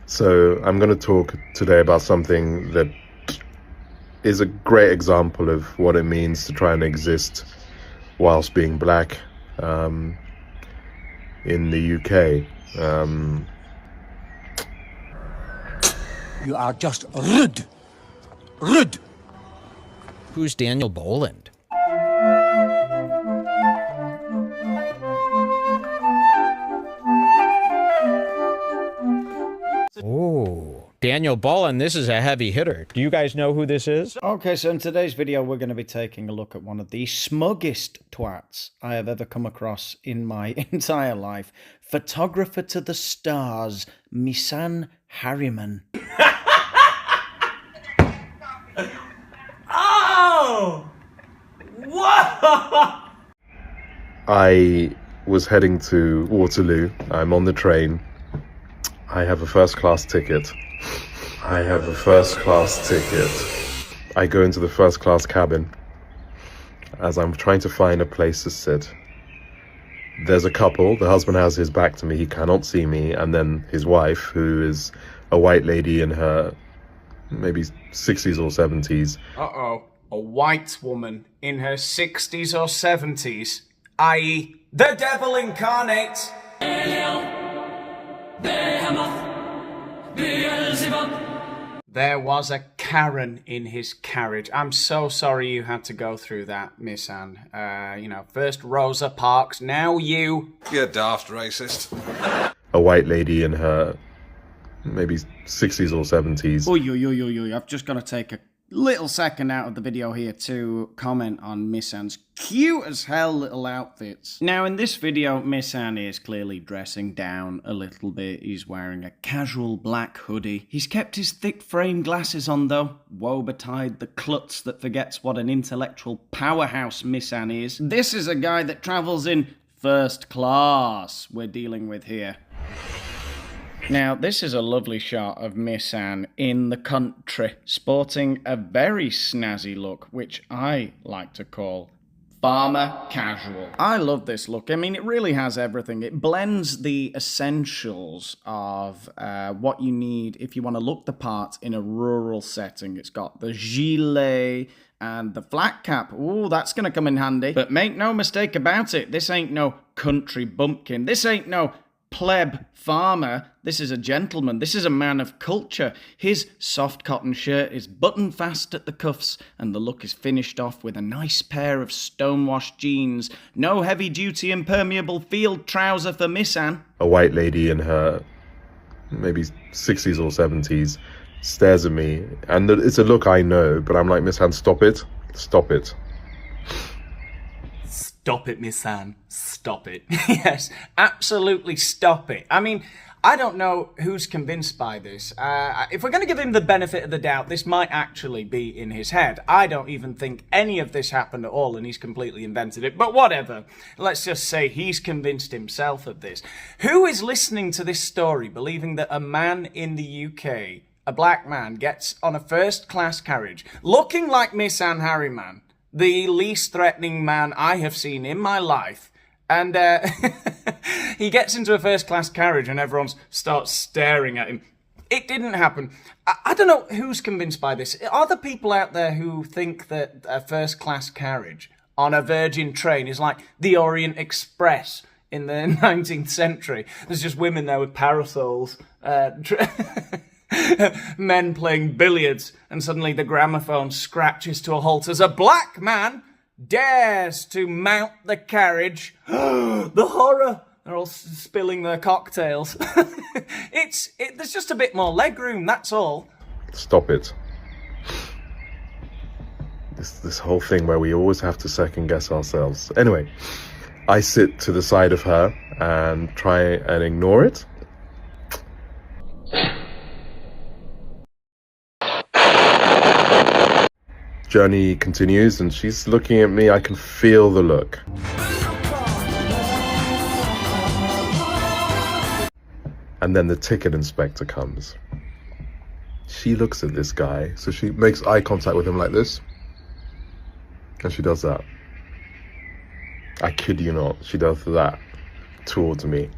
So I'm going to talk today about something that is a great example of what it means to try and exist whilst being black in the UK. You are just rude. Rude. Who's Daniel Boland? Oh, Daniel Boland, this is a heavy hitter. Do you guys know who this is? Okay, so in today's video, we're going to be taking a look at one of the smuggest twats I have ever come across in my entire life. Photographer to the stars, Misan Harriman. Oh! Whoa! I was heading to Waterloo. I'm on the train. I have a first-class ticket. I go into the first-class cabin as I'm trying to find a place to sit. There's a couple. The husband has his back to me. He cannot see me. And then his wife, who is a white lady in her maybe 60s or 70s. Uh-oh. A white woman in her 60s or 70s, i.e. the devil incarnate. There was a Karen in his carriage. I'm so sorry you had to go through that, Misan. First Rosa Parks, now you. You daft racist. A white lady in her maybe 60s or 70s. I've just got to take a little second out of the video here to comment on Misan's cute as hell little outfits. Now in this video, Misan is clearly dressing down a little bit. He's wearing a casual black hoodie. He's kept his thick frame glasses on though. Woe betide the klutz that forgets what an intellectual powerhouse Misan is. This is a guy that travels in first class we're dealing with here. Now, this is a lovely shot of Misan in the country, sporting a very snazzy look, which I like to call farmer casual. I love this look. I mean, it really has everything. It blends the essentials of what you need if you want to look the part in a rural setting. It's got the gilet and the flat cap. Ooh, that's going to come in handy. But make no mistake about it, this ain't no country bumpkin. This ain't no pleb farmer. This is a gentleman. This is a man of culture. His soft cotton shirt is buttoned fast at the cuffs, and the look is finished off with a nice pair of stonewashed jeans. No heavy-duty impermeable field trouser for Misan. A white lady in her maybe 60s or 70s stares at me, and it's a look I know, but I'm like, Misan, stop it. Stop it. Stop it, Misan. Stop it. Yes, absolutely stop it. I mean, I don't know who's convinced by this. If we're going to give him the benefit of the doubt, this might actually be in his head. I don't even think any of this happened at all and he's completely invented it. But whatever. Let's just say he's convinced himself of this. Who is listening to this story believing that a man in the UK, a black man, gets on a first-class carriage looking like Misan Harriman, the least threatening man I have seen in my life, and he gets into a first-class carriage and everyone starts staring at him? It didn't happen. I don't know who's convinced by this. Are there people out there who think that a first-class carriage on a Virgin train is like the Orient Express in the 19th century? There's just women there with parasols, men playing billiards, and suddenly the gramophone scratches to a halt as a black man dares to mount the carriage. The horror! They're all spilling their cocktails. There's just a bit more legroom, that's all. Stop it. This whole thing where we always have to second guess ourselves. Anyway, I sit to the side of her and try and ignore it. Journey continues and she's looking at me. I can feel the look. And then the ticket inspector comes. She looks at this guy, so she makes eye contact with him like this. And she does that. I kid you not, she does that towards me.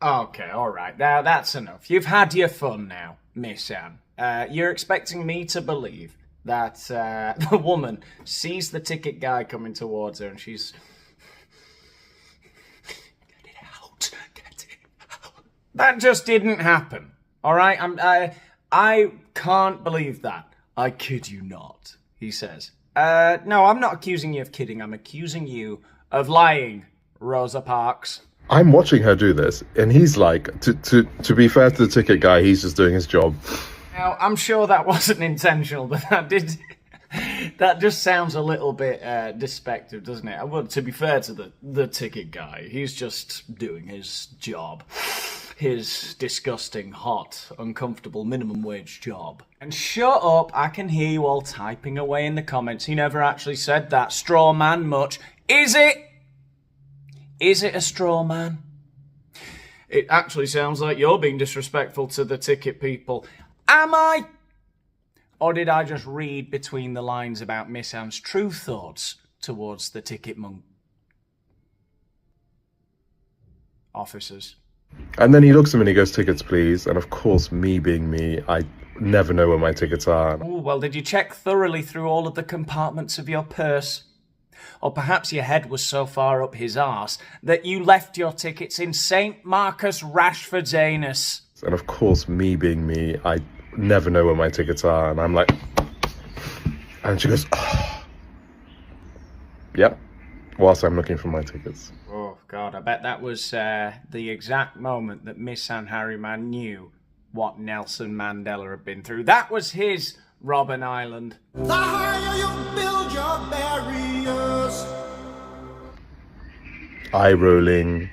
Okay, alright, now that's enough. You've had your fun now, Miss Anne. You're expecting me to believe that the woman sees the ticket guy coming towards her and she's... Get it out, get it out. That just didn't happen, alright? I can't believe that. I kid you not, he says. No, I'm not accusing you of kidding, I'm accusing you of lying, Rosa Parks. I'm watching her do this, and he's like, to be fair to the ticket guy, he's just doing his job. Now, I'm sure that wasn't intentional, but that just sounds a little bit despective, doesn't it? Well, to be fair to the ticket guy, he's just doing his job. His disgusting, hot, uncomfortable minimum wage job. And shut up, I can hear you all typing away in the comments. He never actually said that. Straw man much. Is it? Is it a straw man? It actually sounds like you're being disrespectful to the ticket people. Am I? Or did I just read between the lines about Miss Anne's true thoughts towards the ticket monk? Officers. And then he looks at me and he goes, tickets please. And of course, me being me, I never know where my tickets are. Oh, well, did you check thoroughly through all of the compartments of your purse? Or perhaps your head was so far up his arse that you left your tickets in St. Marcus Rashford's anus. And of course, me being me, I never know where my tickets are. And I'm like... And she goes, oh. Yep, whilst I'm looking for my tickets. Oh, God, I bet that was the exact moment that Misan Harriman knew what Nelson Mandela had been through. That was his Robben Island. The higher you build your barriers. Eye rolling.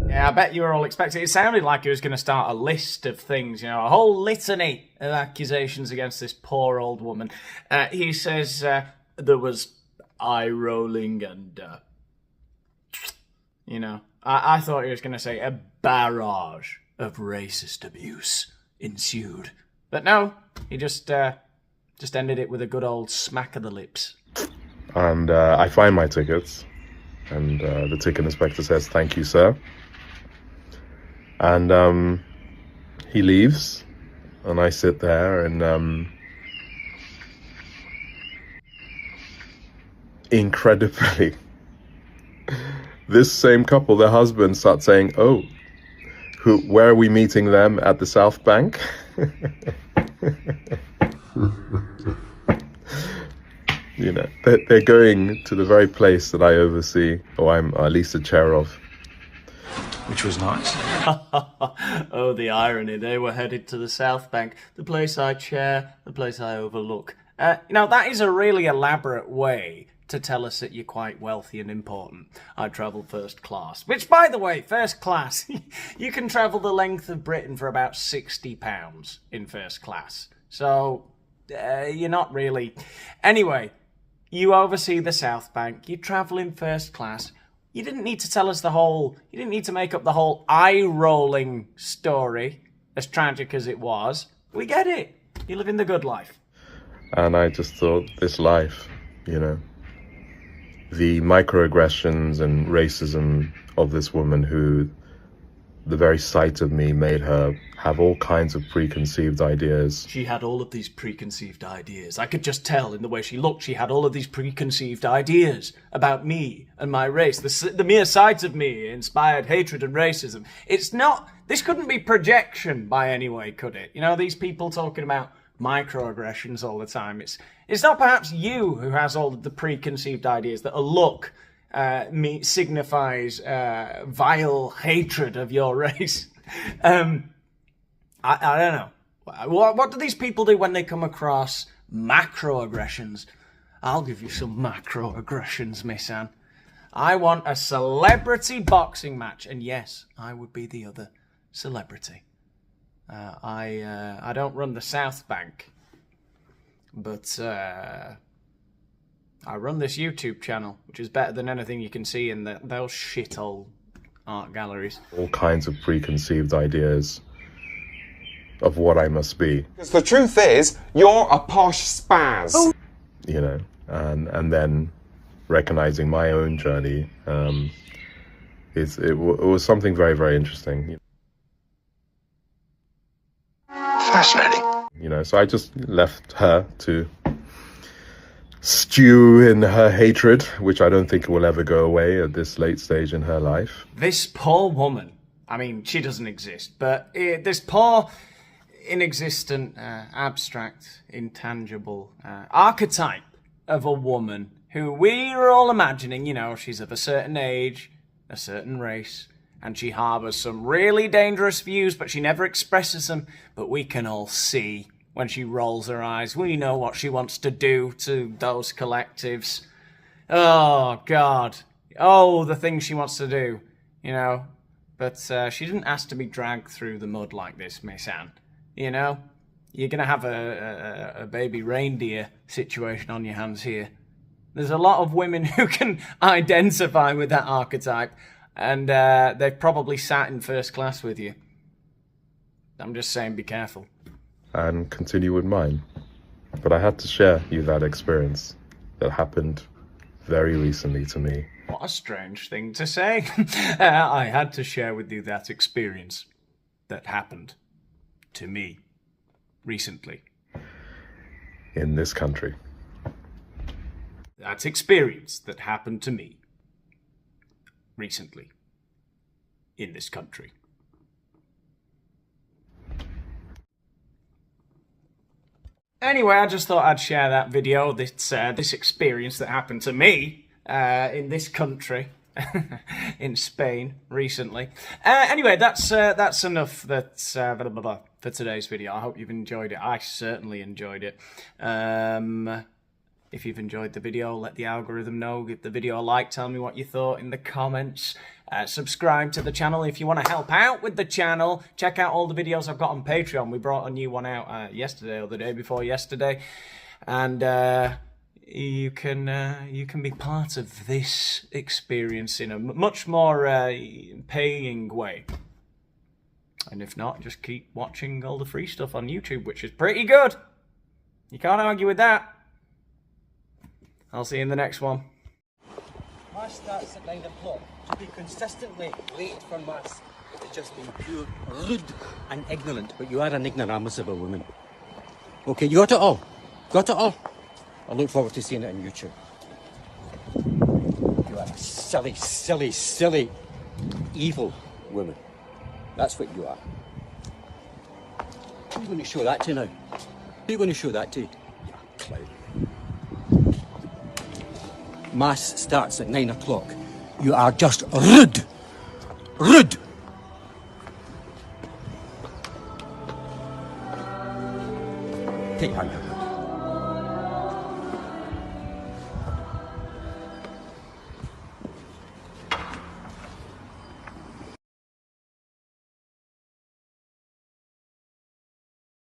Yeah, I bet you were all expecting. It sounded like he was going to start a list of things, you know, a whole litany of accusations against this poor old woman. He says there was eye rolling and, you know, I thought he was going to say a barrage of racist abuse ensued. But no, he just ended it with a good old smack of the lips. And I find my tickets. And the ticket inspector says, thank you, sir. And he leaves. And I sit there and... incredibly... this same couple, their husband, starts saying, oh, where are we meeting them? At the South Bank? You know, they're going to the very place that I oversee, or I'm at least a chair of. Which was nice. Oh, the irony. They were headed to the South Bank, the place I chair, the place I overlook. Now, that is a really elaborate way to tell us that you're quite wealthy and important. I travel first class. Which, by the way, first class, you can travel the length of Britain for about £60 in first class. So, you're not really... Anyway, you oversee the South Bank, you travel in first class. You didn't need to tell us the whole... You didn't need to make up the whole eye-rolling story, as tragic as it was. We get it. You live in the good life. And I just thought, this life, you know... The microaggressions and racism of this woman who, the very sight of me made her have all kinds of preconceived ideas. She had all of these preconceived ideas. I could just tell in the way she looked. She had all of these preconceived ideas about me and my race. The mere sight of me inspired hatred and racism. It's not... This couldn't be projection by any way, could it? You know, these people talking about microaggressions all the time. It's not perhaps you who has all of the preconceived ideas that a look signifies vile hatred of your race. I don't know. What do these people do when they come across macroaggressions? I'll give you some macroaggressions, Miss Anne. I want a celebrity boxing match, and yes, I would be the other celebrity. I don't run the South Bank, but I run this YouTube channel, which is better than anything you can see in those shithole art galleries. All kinds of preconceived ideas of what I must be. Because the truth is, you're a posh spaz. You know, and then recognizing my own journey. It was something very, very interesting. Fascinating. You know, so I just left her to stew in her hatred, which I don't think will ever go away at this late stage in her life. This poor woman, I mean, she doesn't exist, but this poor, inexistent, abstract, intangible archetype of a woman who we're all imagining, you know, she's of a certain age, a certain race, and she harbours some really dangerous views, but she never expresses them, but we can all see when she rolls her eyes. We know what she wants to do to those collectives. Oh, God. Oh, the things she wants to do, you know. But she didn't ask to be dragged through the mud like this, Miss Anne. You know, you're going to have a baby reindeer situation on your hands here. There's a lot of women who can identify with that archetype, and they've probably sat in first class with you. I'm just saying, be careful. And continue with mine. But I had to share you that experience that happened very recently to me. What a strange thing to say. I had to share with you that experience that happened to me recently. In this country. That experience that happened to me recently in this country. Anyway, I just thought I'd share that video, this experience that happened to me in this country, in Spain recently. Anyway, that's enough for today's video. I hope you've enjoyed it. I certainly enjoyed it. If you've enjoyed the video, let the algorithm know. Give the video a like. Tell me what you thought in the comments. Subscribe to the channel if you want to help out with the channel. Check out all the videos I've got on Patreon. We brought a new one out yesterday or the day before yesterday. And you can be part of this experience in a much more paying way. And if not, just keep watching all the free stuff on YouTube, which is pretty good. You can't argue with that. I'll see you in the next one. Mass starts at 9 o'clock. To be consistently late for Mass is just being pure rude and ignorant. But you are an ignoramus of a woman. Okay, you got it all. Got it all. I look forward to seeing it on YouTube. You are a silly, silly, silly, evil woman. That's what you are. Who are you going to show that to now? Who are you going to show that to? You clown. Mass starts at 9 o'clock. You are just rude. Rude. Take your hand.